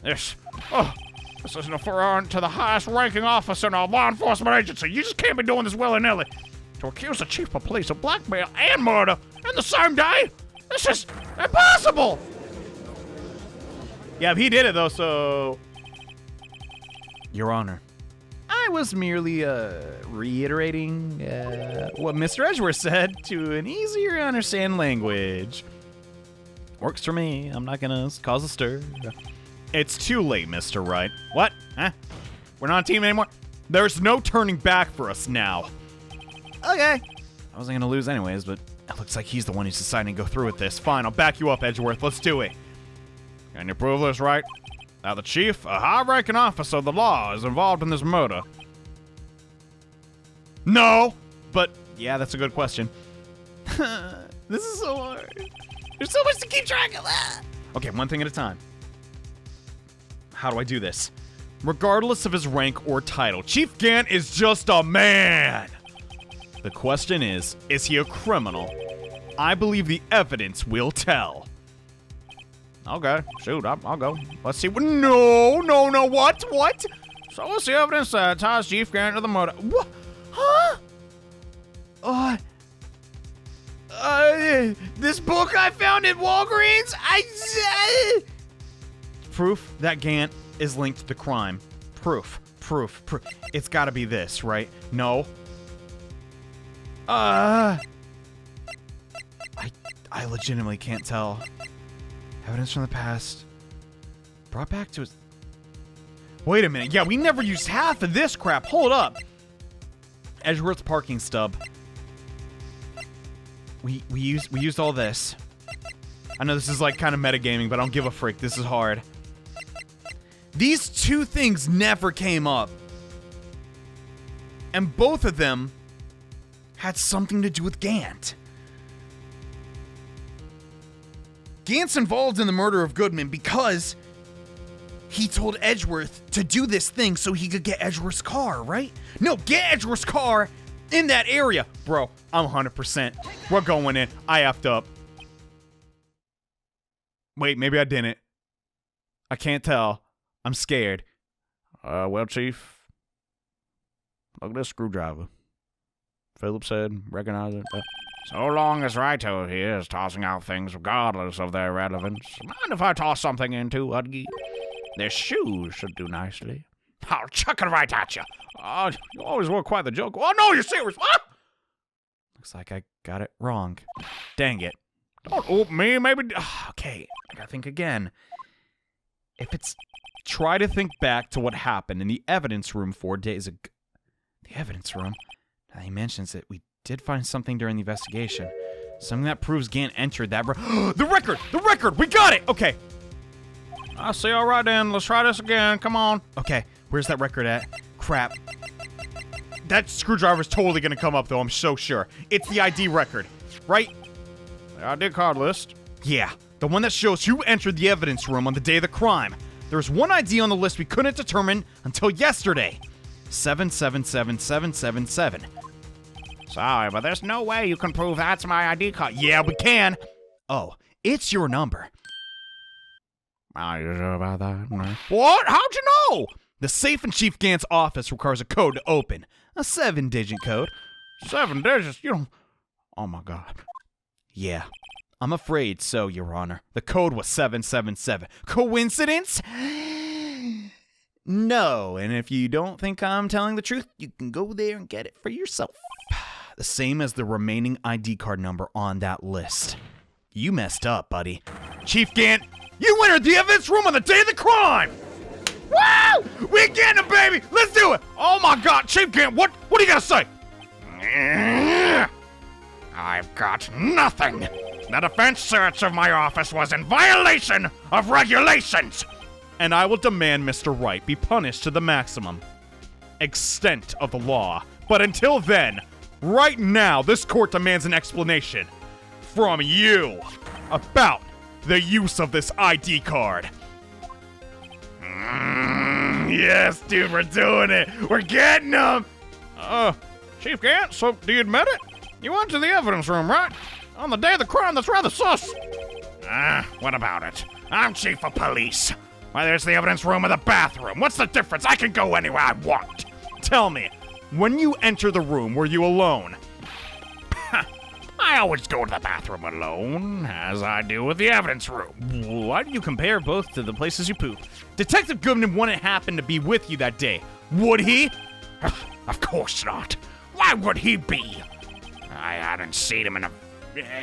This is an affront to the highest ranking officer in our law enforcement agency. You just can't be doing this willy-nilly. To accuse the chief of police of blackmail and murder in the same day? This is impossible! Yeah, he did it, though, so... Your Honor, I was merely, reiterating, what Mr. Edgeworth said to an easier-to-understand language. Works for me. I'm not gonna cause a stir. It's too late, Mr. Wright. What? Huh? We're not a team anymore? There's no turning back for us now. Okay. I wasn't gonna lose anyways, but it looks like he's the one who's deciding to go through with this. Fine, I'll back you up, Edgeworth. Let's do it. Can you prove this, right? Now the chief, a high-ranking officer of the law, is involved in this murder. No! But, yeah, that's a good question. This is so hard. There's so much to keep track of. Okay, one thing at a time. How do I do this? regardless of his rank or title. Chief Gant is just a man. The question is he a criminal? I believe the evidence will tell. Okay, shoot, I'll go. Let's see. No, what? So what's the evidence that ties Chief Gant to the murder? What? Huh? This book I found at Walgreens? Proof that Gant is linked to the crime. Proof. It's gotta be this, right? No. I legitimately can't tell. Evidence from the past. Brought back to his... Wait a minute. Yeah, we never used half of this crap. Hold up. Edgeworth's parking stub. We used all this. I know this is like kind of metagaming, but I don't give a frick. This is hard. These two things never came up. And both of them had something to do with Gant. Gant's involved in the murder of Goodman because he told Edgeworth to do this thing so he could get Edgeworth's car, right? No, get Edgeworth's car in that area. Bro, I'm 100%. We're going in. I effed up. Wait, maybe I didn't. I can't tell. I'm scared. Well, Chief, look at this screwdriver. Philip said, recognize it. So long as Raito here is tossing out things regardless of their relevance, mind if I toss something in too, Udgy? Their shoes should do nicely. I'll chuck it right at you. You always were quite the joke. Oh, no, you're serious. What? Looks like I got it wrong. Dang it. Don't oop me, maybe. Okay, I gotta think again. If it's... Try to think back to what happened in the evidence room 4 days ago. The evidence room? Now he mentions it. We did find something during the investigation. Something that proves Gant entered that room. The record! The record! We got it! Okay. I see, all right then. Let's try this again. Come on. Okay, where's that record at? Crap. That screwdriver's totally gonna come up, though, I'm so sure. It's the ID record, right? The ID card list? Yeah, the one that shows who entered the evidence room on the day of the crime. There's one ID on the list we couldn't determine until yesterday. 777777. Sorry, but there's no way you can prove that's my ID card. Yeah, we can. Oh, it's your number. Are you sure about that? What? How'd you know? The safe in Chief Gant's office requires a code to open. A 7-digit code. 7 digits? You don't... Oh, my God. Yeah, I'm afraid so, Your Honor. The code was 777. Coincidence? No, and if you don't think I'm telling the truth, you can go there and get it for yourself. The same as the remaining ID card number on that list. You messed up, buddy. Chief Gant, you entered the evidence room on the day of the crime! Woo! We're getting it, baby! Let's do it! Oh my God, Chief Gant, what do you gotta say? I've got nothing. The defense search of my office was in violation of regulations. And I will demand Mr. Wright be punished to the maximum extent of the law. But until then, right now, this court demands an explanation from you about the use of this ID card. Yes, dude, we're doing it. We're getting them. Chief Gant, so do you admit it? You went to the evidence room, right? On the day of the crime, that's rather sus. What about it? I'm chief of police. Whether it's the evidence room or the bathroom, what's the difference? I can go anywhere I want. Tell me, when you enter the room, were you alone? I always go to the bathroom alone, as I do with the evidence room. Why do you compare both to the places you poop? Detective Goodman wouldn't happen to be with you that day, would he? Of course not. Why would he be? I hadn't seen him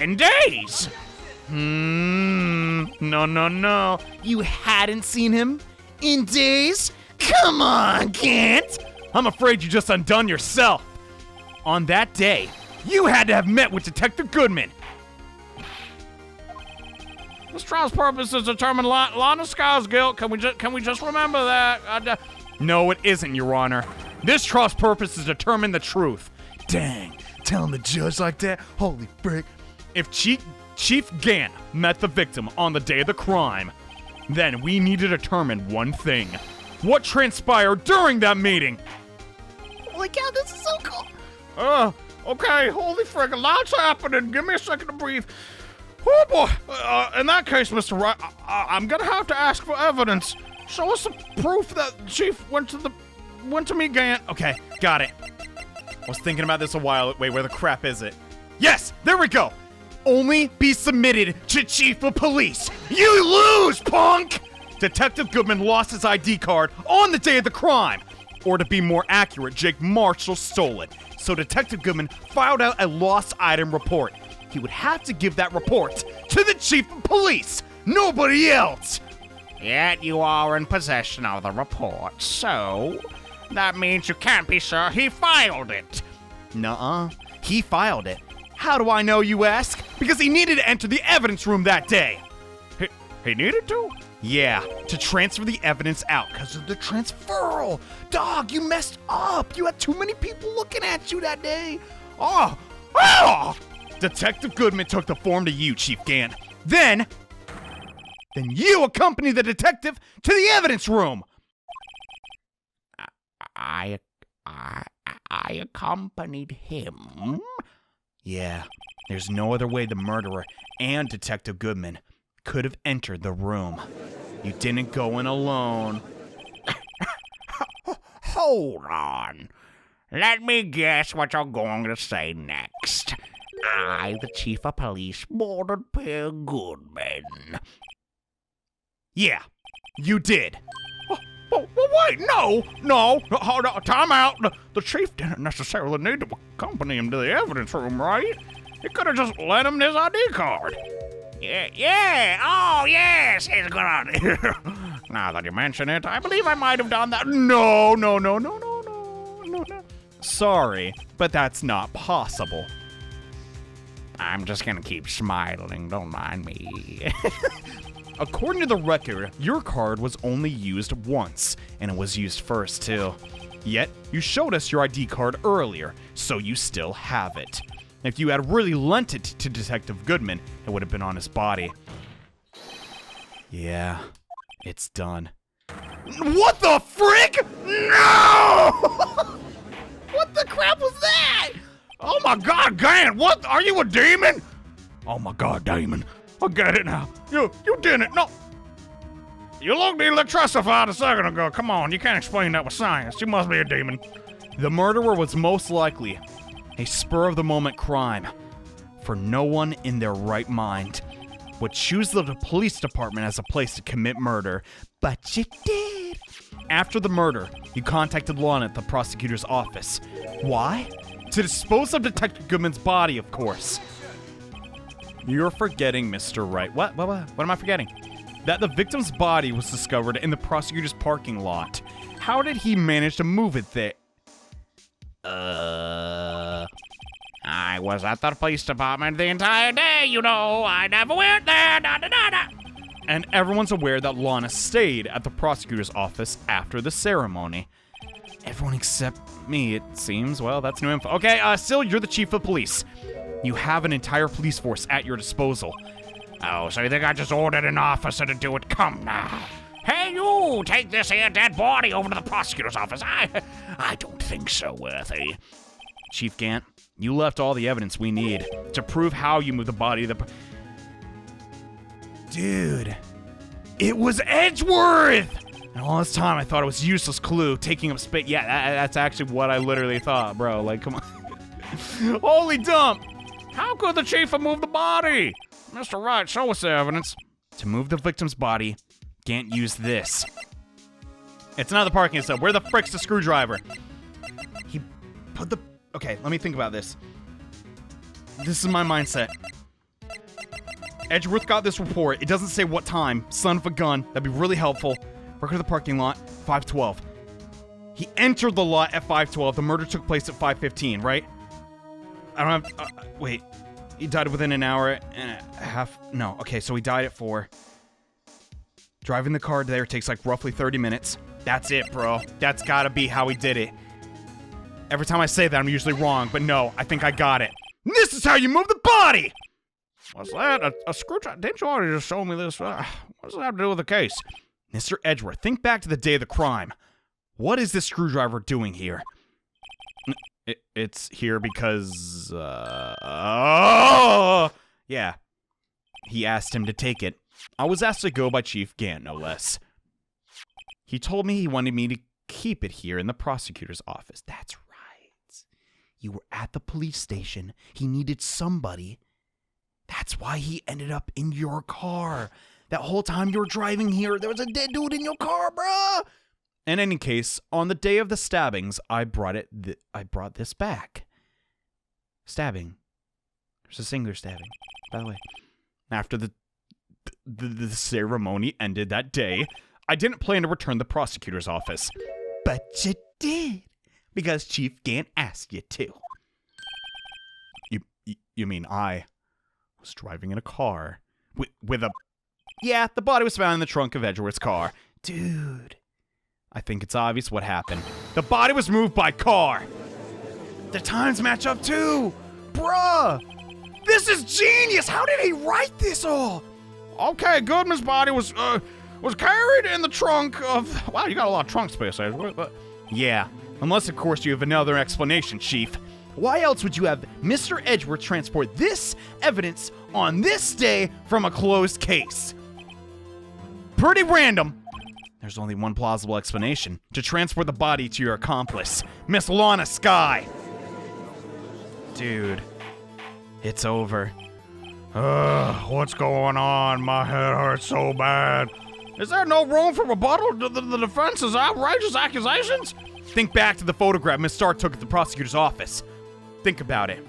in days. No. You hadn't seen him in days? Come on, Gant. I'm afraid you just undone yourself. On that day, you had to have met with Detective Goodman. This trial's purpose is to determine Lana Sky's guilt. Can we just remember that? No, it isn't, Your Honor. This trial's purpose is to determine the truth. Dang, telling the judge like that? Holy frick. If Chief Gant met the victim on the day of the crime, then we need to determine one thing. what transpired during that meeting. Holy cow, this is so cool. Okay, holy frick, a lot's happening. Give me a second to breathe. Oh boy. In that case, Mr. Wright, I'm gonna have to ask for evidence. Show us some proof that the chief went to meet Gant. Okay, got it. I was thinking about this a while. Wait, where the crap is it? Yes, there we go. Only be submitted to Chief of Police. You lose, punk! Detective Goodman lost his ID card on the day of the crime. Or to be more accurate, Jake Marshall stole it. So Detective Goodman filed out a lost item report. He would have to give that report to the Chief of Police, nobody else. Yet you are in possession of the report, so that means you can't be sure he filed it. Nuh-uh, he filed it. How do I know, you ask? Because he needed to enter the evidence room that day. He needed to? Yeah, to transfer the evidence out because of the transferal. Dog, you messed up. You had too many people looking at you that day. Oh! Detective Goodman took the form to you, Chief Gant. Then you accompanied the detective to the evidence room. I accompanied him. Yeah, there's no other way the murderer and Detective Goodman could have entered the room. You didn't go in alone. Hold on. Let me guess what you're going to say next. I, the Chief of Police, murdered Per Goodman. Yeah, you did. Well, wait, no, hold on, time out. The chief didn't necessarily need to accompany him to the evidence room, right? He could have just lent him his ID card. Yeah, oh yes, it's a good idea. Now that you mention it, I believe I might have done that. No. Sorry, but that's not possible. I'm just gonna keep smiling, don't mind me. According to the record, your card was only used once, and it was used first too. Yet, you showed us your ID card earlier, so you still have it. If you had really lent it to Detective Goodman, it would have been on his body. Yeah, it's done. What the frick? No! What the crap was that? Oh my God, Gant, what? Are you a demon? Oh my God, Damon, I get it now. You didn't, no. You looked electrified a second ago. Come on, you can't explain that with science. You must be a demon. The murderer was most likely a spur-of-the-moment crime, for no one in their right mind would choose the police department as a place to commit murder, but you did. After the murder, you contacted Lana at the prosecutor's office. Why? To dispose of Detective Goodman's body, of course. You're forgetting, Mr. Wright. What am I forgetting? That the victim's body was discovered in the prosecutor's parking lot. How did he manage to move it there? I was at the police department the entire day, you know. I never went there. And everyone's aware that Lana stayed at the prosecutor's office after the ceremony. Everyone except me, it seems. Well, that's new info. Okay, still, you're the chief of police. You have an entire police force at your disposal. Oh, so you think I just ordered an officer to do it? Come now. Hey, you, take this here dead body over to the prosecutor's office. I don't think so, Worthy. Chief Gant, you left all the evidence we need to prove how you moved the body of the... Dude, it was Edgeworth! And all this time I thought it was a useless clue, taking up space. Yeah, that's actually what I literally thought, bro. Like, come on. Holy dump! How could the chief have moved the body? Mr. Wright, show us the evidence. To move the victim's body, Gant used this. It's not the parking stuff. Where the frick's the screwdriver? He put the... Okay, let me think about this. This is my mindset. Edgeworth got this report. It doesn't say what time. Son of a gun. That'd be really helpful. Record of the parking lot, 5:12. He entered the lot at 5:12. The murder took place at 5:15, right? I don't have... wait. He died within an hour and a half. No, okay, so he died at 4. Driving the car there takes like roughly 30 minutes. That's it, bro. That's gotta be how he did it. Every time I say that, I'm usually wrong, but no, I think I got it. This is how you move the body! What's that? A screwdriver? Didn't you already just show me this? What does that have to do with the case? Mr. Edgeworth, think back to the day of the crime. What is this screwdriver doing here? It's here because, yeah. He asked him to take it. I was asked to go by Chief Gant, no less. He told me he wanted me to keep it here in the prosecutor's office. That's right. You were at the police station. He needed somebody. That's why he ended up in your car. That whole time you were driving here, there was a dead dude in your car, bruh. In any case, on the day of the stabbings, I brought this back. Stabbing. There's a singular stabbing, by the way. After the ceremony ended that day, I didn't plan to return the prosecutor's office. But you did, because Chief Gant asked you to. You mean I was driving in a car with a... Yeah, the body was found in the trunk of Edgeworth's car. Dude, I think it's obvious what happened. The body was moved by car. The times match up too. Bruh, this is genius. How did he write this all? Okay, Goodman's body was carried in the trunk of... Wow, you got a lot of trunk space, Edgeworth. Yeah, unless of course you have another explanation, Chief. Why else would you have Mr. Edgeworth transport this evidence on this day from a closed case? Pretty random. There's only one plausible explanation: to transport the body to your accomplice, Miss Lana Skye. Dude, it's over. What's going on? My head hurts so bad. Is there no room for rebuttal to the defense's outrageous accusations? Think back to the photograph Miss Starr took at the prosecutor's office. Think about it.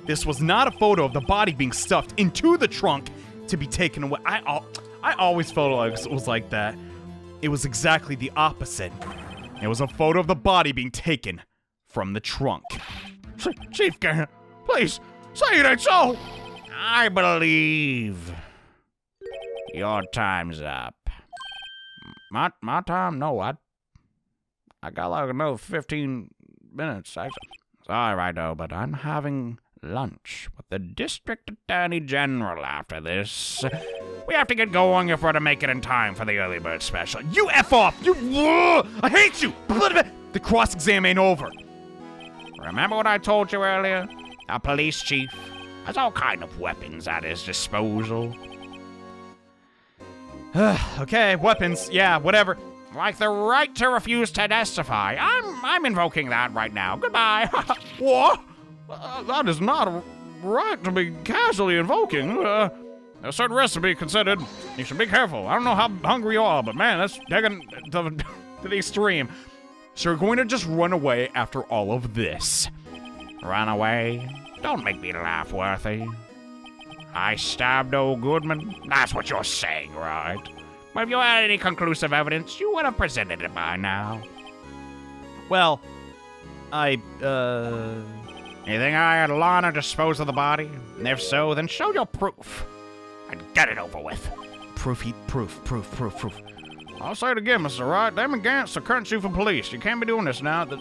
This was not a photo of the body being stuffed into the trunk to be taken away. I always felt like it was like that. It was exactly the opposite. It was a photo of the body being taken from the trunk. Chief Gant, please, say it ain't so. I believe your time's up. My time? No, I got like another 15 minutes. Sorry, right though, but I'm having lunch with the District Attorney General after this. We have to get going if we're to make it in time for the early bird special. You F off! I hate you! The cross-exam ain't over. Remember what I told you earlier? A police chief has all kind of weapons at his disposal. Okay, weapons. Yeah, whatever. Like the right to refuse to testify. I'm invoking that right now. Goodbye. What? That is not a right to be casually invoking. There's certain risks to be considered. You should be careful. I don't know how hungry you are, but man, that's taken to the extreme. So you're going to just run away after all of this? Run away? Don't make me laugh, Worthy. I stabbed old Goodman. That's what you're saying, right? But if you had any conclusive evidence, you would have presented it by now. Well, You think I had Lana dispose of the body? And if so, then show your proof. And get it over with. Proof. I'll say it again, Mr. Wright. Damon Gant's the current chief of police. You can't be doing this now. The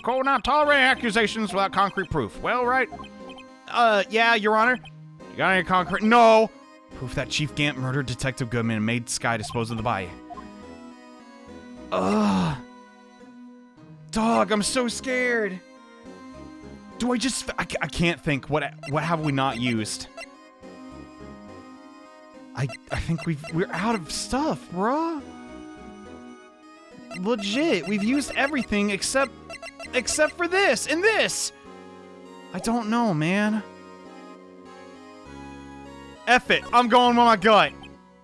court will not tolerate accusations without concrete proof. Well, right? Yeah, Your Honor. You got any concrete? No! Proof that Chief Gant murdered Detective Goodman and made Skye dispose of the body. Ugh. Dog, I'm so scared. Do I just... I can't think. What have we not used? I think we're out of stuff, bruh. Legit, we've used everything except for this and this. I don't know, man. F it, I'm going with my gut.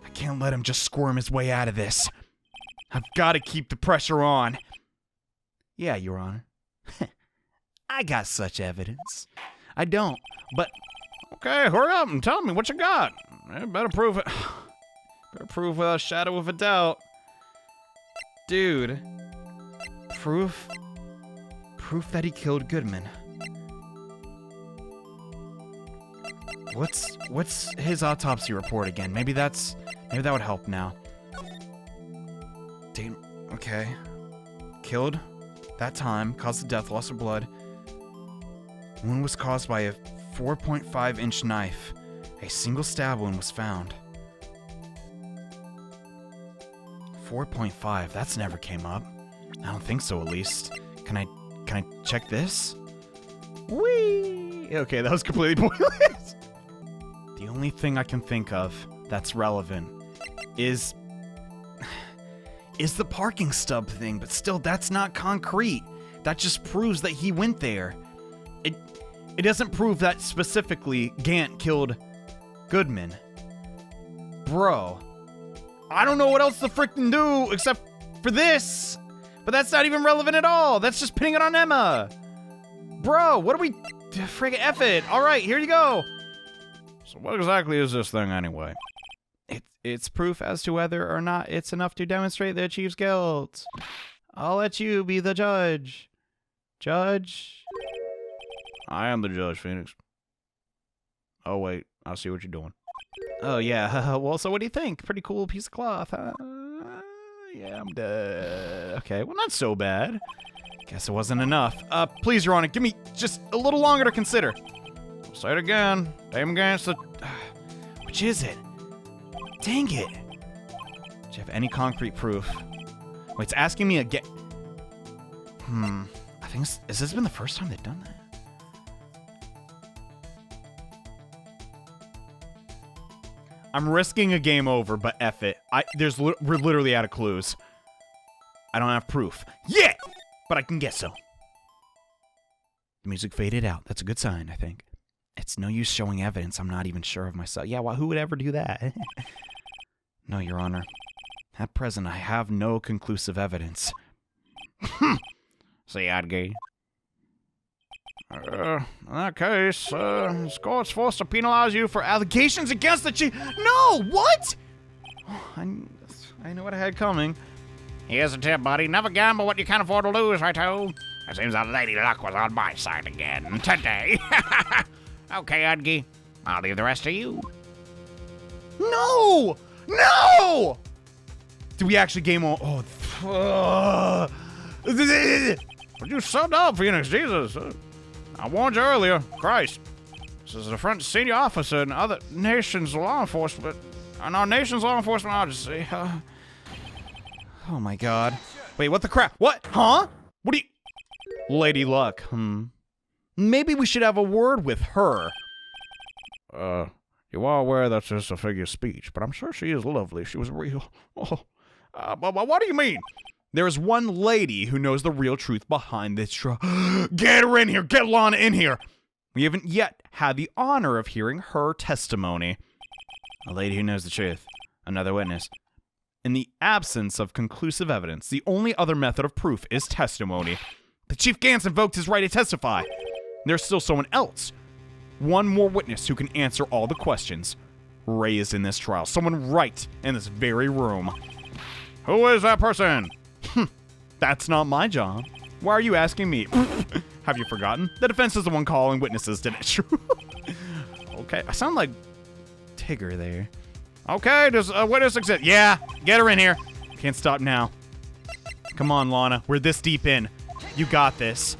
I can't let him just squirm his way out of this. I've got to keep the pressure on. Yeah, Your Honor. I got such evidence. I don't, but... Okay, hurry up and tell me what you got. Better prove it. Better prove without a shadow of a doubt. Dude. Proof that he killed Goodman. What's his autopsy report again? Maybe that would help now. Damn. Okay. Killed that time, caused the death, loss of blood. Wound was caused by a 4.5-inch knife. A single stab wound was found. 4.5. That's never came up. I don't think so, at least. Can I check this? Whee! Okay, that was completely pointless. The only thing I can think of that's relevant is the parking stub thing, but still, that's not concrete. That just proves that he went there. It doesn't prove that specifically Gant killed Goodman. Bro, I don't know what else to frickin' do except for this. But that's not even relevant at all. That's just pinning it on Emma. Bro, what are we... Friggin' F it. All right, here you go. So what exactly is this thing anyway? It's proof as to whether or not it's enough to demonstrate the chief's guilt. I'll let you be the judge. Judge? I am the judge, Phoenix. Oh, wait. I see what you're doing. Oh, yeah. Well, so what do you think? Pretty cool piece of cloth, huh? Yeah, I'm dead. Okay, well, not so bad. Guess it wasn't enough. Please, Your Honor, give me just a little longer to consider. I'll say it again. Damon Gant's the... Which is it? Dang it. Do you have any concrete proof? Wait, it's asking me again. I think has this been the first time they've done that? I'm risking a game over, but F it. We're literally out of clues. I don't have proof yet, but I can guess so. The music faded out. That's a good sign, I think. It's no use showing evidence. I'm not even sure of myself. Yeah, well, who would ever do that? No, Your Honor. At present, I have no conclusive evidence. See, Adgi. In that case, this court's forced to penalize you for Allegations against the chief. No, what? Oh, I know what I had coming. Here's a tip, buddy. Never gamble what you can't afford to lose, righto? It seems that Lady Luck was on my side again today. Okay, Adgi. I'll leave the rest to you. No! No! Did we actually game on? Oh. But you subbed up, Phoenix, Jesus. I warned you earlier. Christ. This is a French senior officer in other nations' law enforcement. And our nation's law enforcement agency. Oh my god. Wait, what the crap? What? Huh? What do you... Lady Luck, Maybe we should have a word with her. You are aware that's just a figure of speech, but I'm sure she is lovely. She was real. But what do you mean? There is one lady who knows the real truth behind this Get her in here! Get Lana in here! We haven't yet had the honor of hearing her testimony. A lady who knows the truth. Another witness. In the absence of conclusive evidence, the only other method of proof is testimony. The Chief Gantz invoked his right to testify. There's still someone else. One more witness who can answer all the questions raised in this trial. Someone right in this very room. Who is that person? That's not my job. Why are you asking me? Have you forgotten? The defense is the one calling witnesses, didn't it? Okay, I sound like Tigger there. Okay, does a witness exist? Yeah, get her in here. Can't stop now. Come on, Lana. We're this deep in. You got this.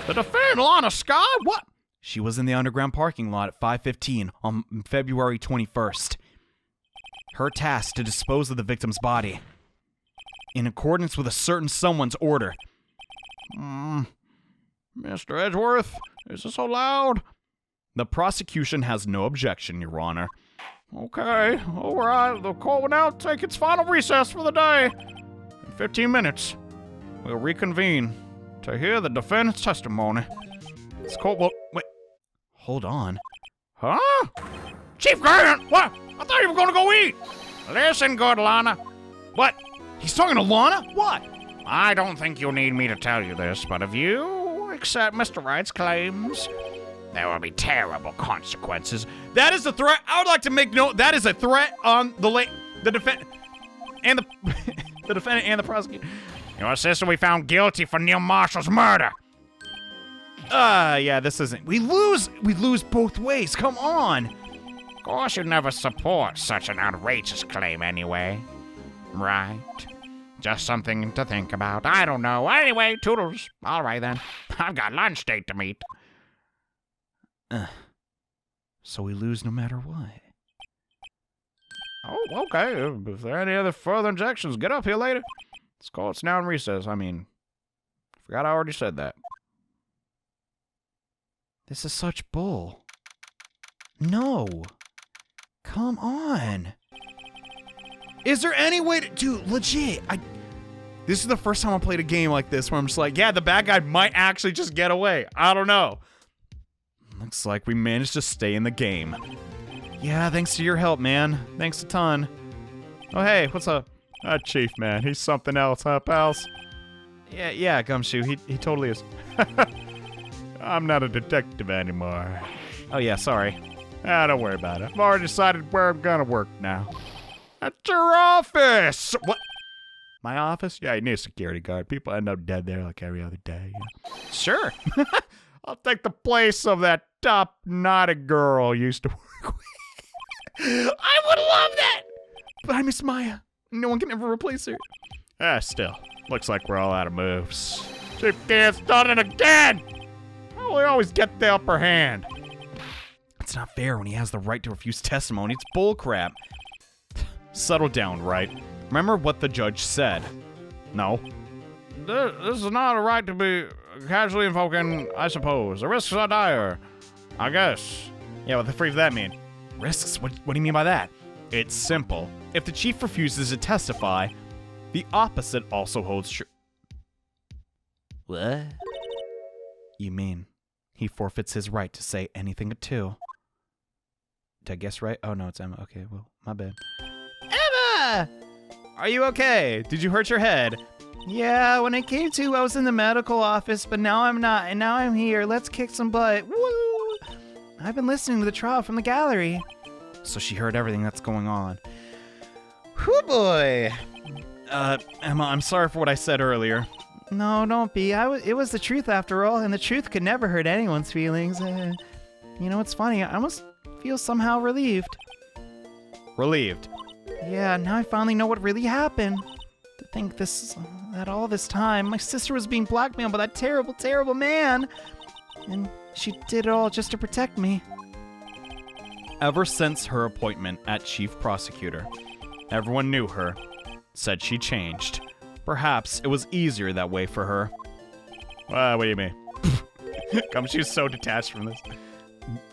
The defendant, Lana Sky? What? She was in the underground parking lot at 5:15 on February 21st. Her task to dispose of the victim's body. In accordance with a certain someone's order. Mr. Edgeworth, is this so loud? The prosecution has no objection, Your Honor. Okay, all right. The court will now take its final recess for the day. In 15 minutes, we'll reconvene to hear the defendant's testimony. This court will... Wait. Hold on. Huh? Chief Gant! What? I thought you were gonna go eat! Listen, good Lana. What? He's talking to Lana? What? I don't think you need me to tell you this, but if you accept Mr. Wright's claims, there will be terrible consequences. That is a threat. I would like to make note. That is a threat on the defendant and the defendant and the prosecutor. Your sister we found guilty for Neil Marshall's murder. Yeah, this isn't. We lose both ways. Come on. Of course, you'd never support such an outrageous claim anyway. Right. Just something to think about. I don't know. Anyway, toodles. All right, then. I've got lunch date to meet. So we lose no matter what. Oh, okay. If there are any other further injections, get up here later. This court's now in recess. I mean, forgot I already said that. This is such bull. No. Come on. Is there any way to... Dude, legit. This is the first time I played a game like this where I'm just like, yeah, the bad guy might actually just get away. I don't know. Looks like we managed to stay in the game. Yeah, thanks to your help, man. Thanks a ton. Oh, hey, what's up? Chief, man. He's something else, huh, pals? Yeah, Gumshoe. He totally is. I'm not a detective anymore. Oh, yeah, sorry. Don't worry about it. I've already decided where I'm gonna work now. At your office! What? My office? Yeah, you need a security guard. People end up dead there like every other day. Sure. I'll take the place of that top naughty girl you used to work with. I would love that! But I miss Maya. No one can ever replace her. Still. Looks like we're all out of moves. Chief Gant's done it again! Well, we always get the upper hand. It's not fair when he has the right to refuse testimony. It's bullcrap. Settle down, Wright. Remember what the judge said. No. This is not a right to be casually invoking, I suppose. The risks are dire. I guess. Yeah, what the freak does that mean? Risks? What do you mean by that? It's simple. If the chief refuses to testify, the opposite also holds true. What? You mean he forfeits his right to say anything at 2? Did I guess right? Oh, no, it's Emma. Okay, well, my bad. Emma! Are you okay? Did you hurt your head? Yeah, when I came to, I was in the medical office, but now I'm not, and now I'm here. Let's kick some butt. Woo! I've been listening to the trial from the gallery. So she heard everything that's going on. Whew, boy. Emma, I'm sorry for what I said earlier. No, don't be. It was the truth after all, and the truth could never hurt anyone's feelings. You know, it's funny. I almost feel somehow relieved. Relieved? Yeah, now I finally know what really happened. To think that all this time, my sister was being blackmailed by that terrible, terrible man. And she did it all just to protect me. Ever since her appointment at chief prosecutor, everyone knew her, said she changed. Perhaps it was easier that way for her. What do you mean? She's so detached from this.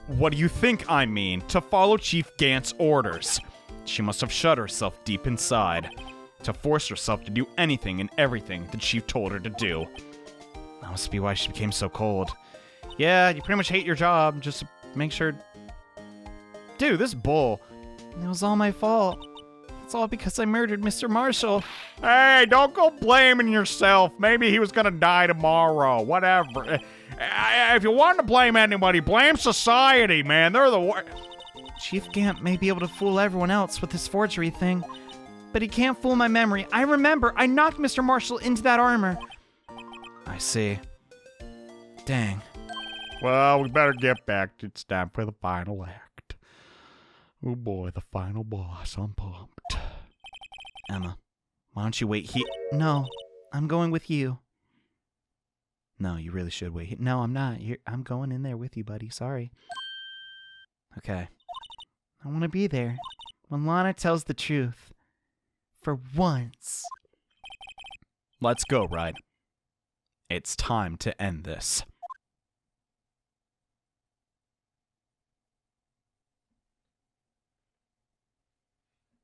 What do you think I mean? To follow Chief Gant's orders. She must have shut herself deep inside. To force herself to do anything and everything the chief told her to do. That must be why she became so cold. Yeah, you pretty much hate your job, just to make sure... Dude, this bull. It was all my fault. It's all because I murdered Mr. Marshall. Hey, don't go blaming yourself. Maybe he was gonna die tomorrow. Whatever. If you want to blame anybody, blame society, man. They're the worst. Chief Gant may be able to fool everyone else with this forgery thing, but he can't fool my memory. I remember I knocked Mr. Marshall into that armor. I see. Dang. Well, we better get back. It's time for the final act. Oh boy, the final boss. I'm pumped. Emma, why don't you wait here? No, I'm going with you. No, you really should wait. No, I'm not. I'm going in there with you, buddy. Sorry. Okay. I want to be there when Lana tells the truth. For once. Let's go, Ride. It's time to end this.